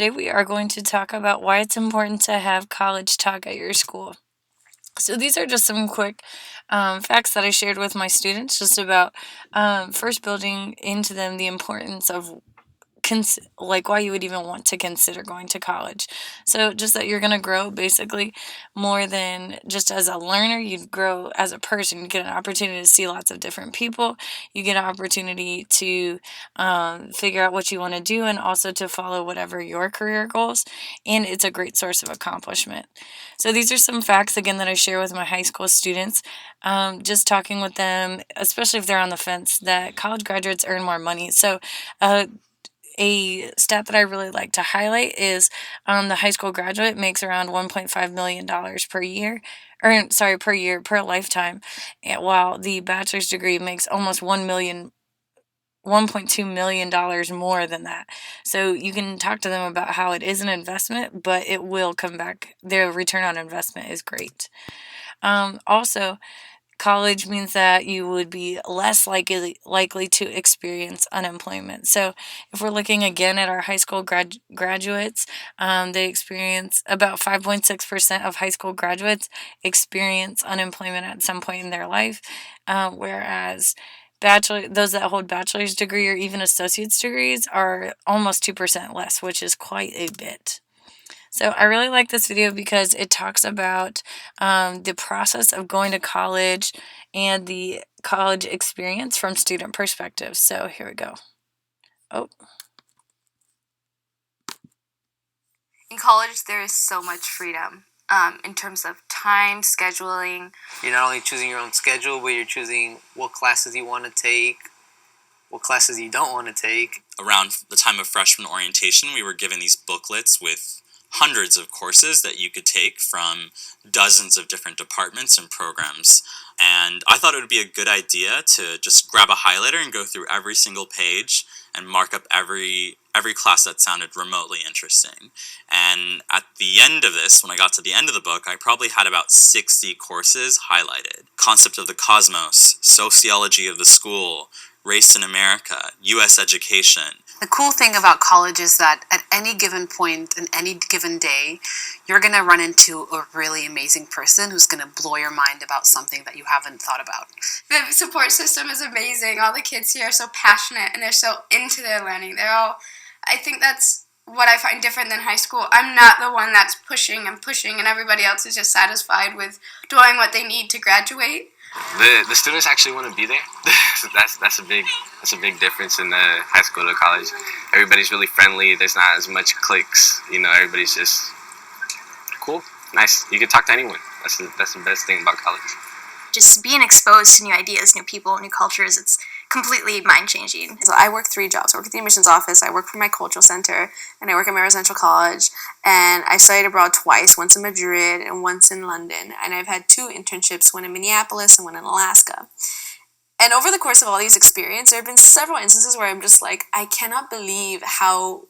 Today we are going to talk about why it's important to have college talk at your school. So these are just some quick facts that I shared with my students, just about first building into them the importance of like why you would even want to consider going to college. So just that you're going to grow basically more than just as a learner, you'd grow as a person. You get an opportunity to see lots of different people. You get an opportunity to figure out what you want to do and also to follow whatever your career goals. And it's a great source of accomplishment. So these are some facts again that I share with my high school students. Just talking with them, especially if they're on the fence, that college graduates earn more money. So a stat that I really like to highlight is the high school graduate makes around $1.5 million per year, or sorry, per year, per lifetime, while the bachelor's degree makes almost $1.2 million more than that. So you can talk to them about how it is an investment, but it will come back. Their return on investment is great. Also, college means that you would be less likely to experience unemployment. So, if we're looking again at our high school graduates, they experience about 5.6% of high school graduates experience unemployment at some point in their life, whereas those that hold bachelor's degree or even associate's degrees are almost 2% less, which is quite a bit. So I really like this video because it talks about the process of going to college and the college experience from student perspective. So here we go. Oh, In college, there is so much freedom in terms of time, scheduling. You're not only choosing your own schedule, but you're choosing what classes you want to take, what classes you don't want to take. Around the time of freshman orientation, we were given these booklets with hundreds of courses that you could take from dozens of different departments and programs. And I thought it would be a good idea to just grab a highlighter and go through every single page and mark up every class that sounded remotely interesting. And at the end of this, when I got to the end of the book, I probably had about 60 courses highlighted. Concept of the cosmos, sociology of the school, race in America, U.S. education. The cool thing about college is that at any given point in any given day, you're going to run into a really amazing person who's going to blow your mind about something that you haven't thought about. The support system is amazing. All the kids here are so passionate and they're so into their learning. I think that's what I find different than high school. I'm not the one that's pushing and everybody else is just satisfied with doing what they need to graduate. The students actually want to be there. that's a big difference in high school to college. Everybody's really friendly. There's not as much cliques. Everybody's just cool, nice. You can talk to anyone. That's the best thing about college. Just being exposed to new ideas, new people, new cultures, it's completely mind-changing. So I work 3 jobs. I work at the admissions office, I work for my cultural center, and I work at my residential college. And I studied abroad twice, once in Madrid and once in London. And I've had 2 internships, one in Minneapolis and one in Alaska. And over the course of all these experiences, there have been several instances where I'm just like, I cannot believe how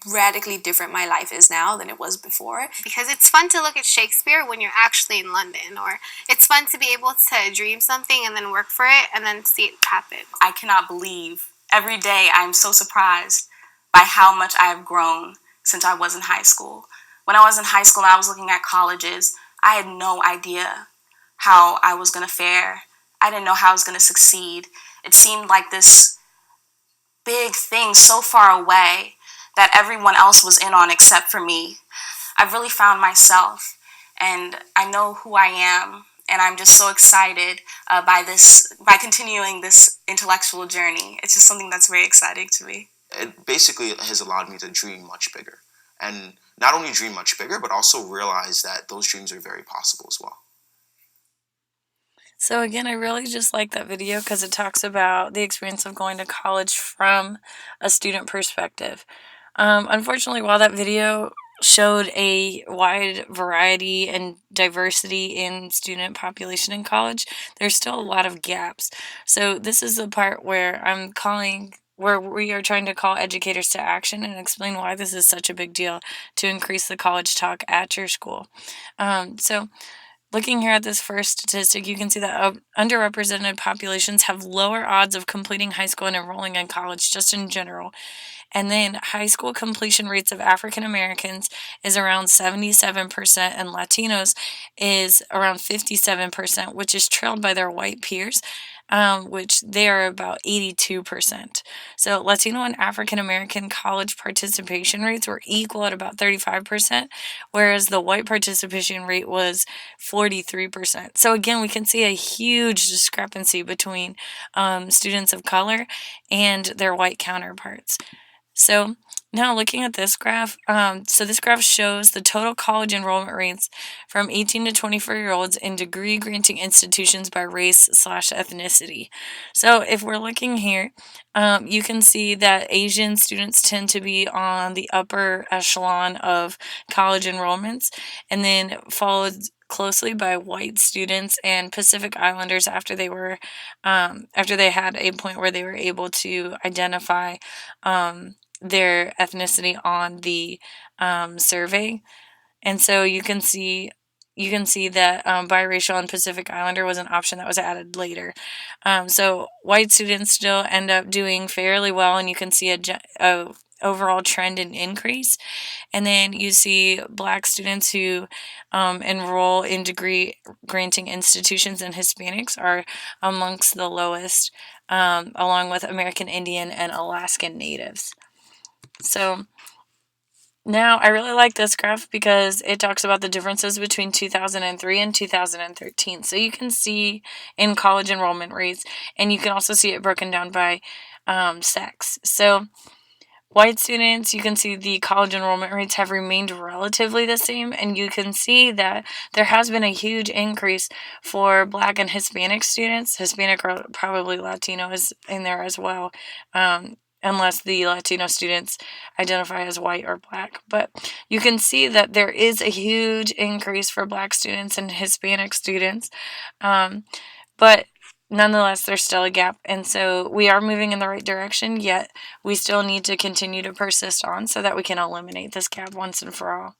radically different my life is now than it was before. Because it's fun to look at Shakespeare when you're actually in London, or it's fun to be able to dream something and then work for it and then see it happen. I cannot believe every day I'm so surprised by how much I have grown since I was in high school. When I was in high school and I was looking at colleges, I had no idea how I was going to fare. I didn't know how I was going to succeed. It seemed like this big thing so far away that everyone else was in on except for me. I've really found myself, and I know who I am, and I'm just so excited by continuing this intellectual journey. It's just something that's very exciting to me. It basically has allowed me to dream much bigger, and not only dream much bigger, but also realize that those dreams are very possible as well. so again, I really just like that video because it talks about the experience of going to college from a student perspective. Unfortunately, while that video showed a wide variety and diversity in student population in college, there's still a lot of gaps. So this is the part where we are trying to call educators to action and explain why this is such a big deal to increase the college talk at your school. So looking here at this first statistic, you can see that underrepresented populations have lower odds of completing high school and enrolling in college just in general. And then high school completion rates of African Americans is around 77%, and Latinos is around 57%, which is trailed by their white peers, which they are about 82%. So Latino and African American college participation rates were equal at about 35%, whereas the white participation rate was 43%. So again, we can see a huge discrepancy between students of color and their white counterparts. So now looking at this graph, so this graph shows the total college enrollment rates from 18 to 24-year-olds in degree granting institutions by race/ethnicity. So if we're looking here, you can see that Asian students tend to be on the upper echelon of college enrollments, and then followed closely by white students and Pacific Islanders after they had a point where they were able to identify their ethnicity on the survey. And so you can see that biracial and Pacific Islander was an option that was added later. So white students still end up doing fairly well, and you can see a overall trend in increase. And then you see Black students who enroll in degree granting institutions, and Hispanics are amongst the lowest, along with American Indian and Alaskan Natives. So now I really like this graph because it talks about the differences between 2003 and 2013. So you can see in college enrollment rates, and you can also see it broken down by sex. So white students, you can see the college enrollment rates have remained relatively the same, and you can see that there has been a huge increase for Black and Hispanic students. Hispanic or probably Latino is in there as well, unless the Latino students identify as white or Black. But you can see that there is a huge increase for Black students and Hispanic students, but nonetheless, there's still a gap, and so we are moving in the right direction, yet we still need to continue to persist on so that we can eliminate this gap once and for all.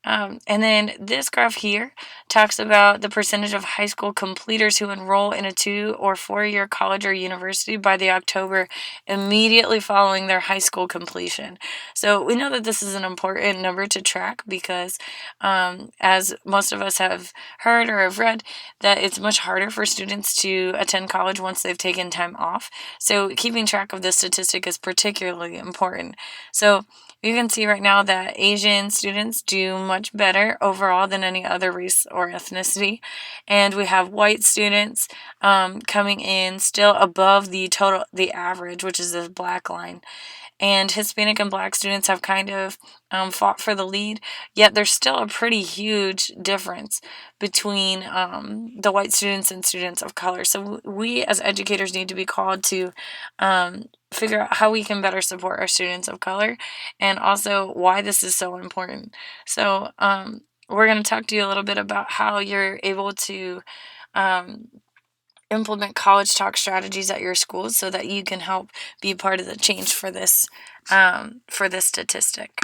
And then this graph here talks about the percentage of high school completers who enroll in a 2 or 4-year college or university by the October immediately following their high school completion. So we know that this is an important number to track because, as most of us have heard or have read, that it's much harder for students to attend college once they've taken time off. So keeping track of this statistic is particularly important. So you can see right now that Asian students do much better overall than any other race or ethnicity. And we have white students coming in still above the average, which is the black line. And Hispanic and Black students have kind of fought for the lead, yet there's still a pretty huge difference between the white students and students of color. So we as educators need to be called to figure out how we can better support our students of color, and also why this is so important. So we're going to talk to you a little bit about how you're able to implement college talk strategies at your schools so that you can help be part of the change for this statistic.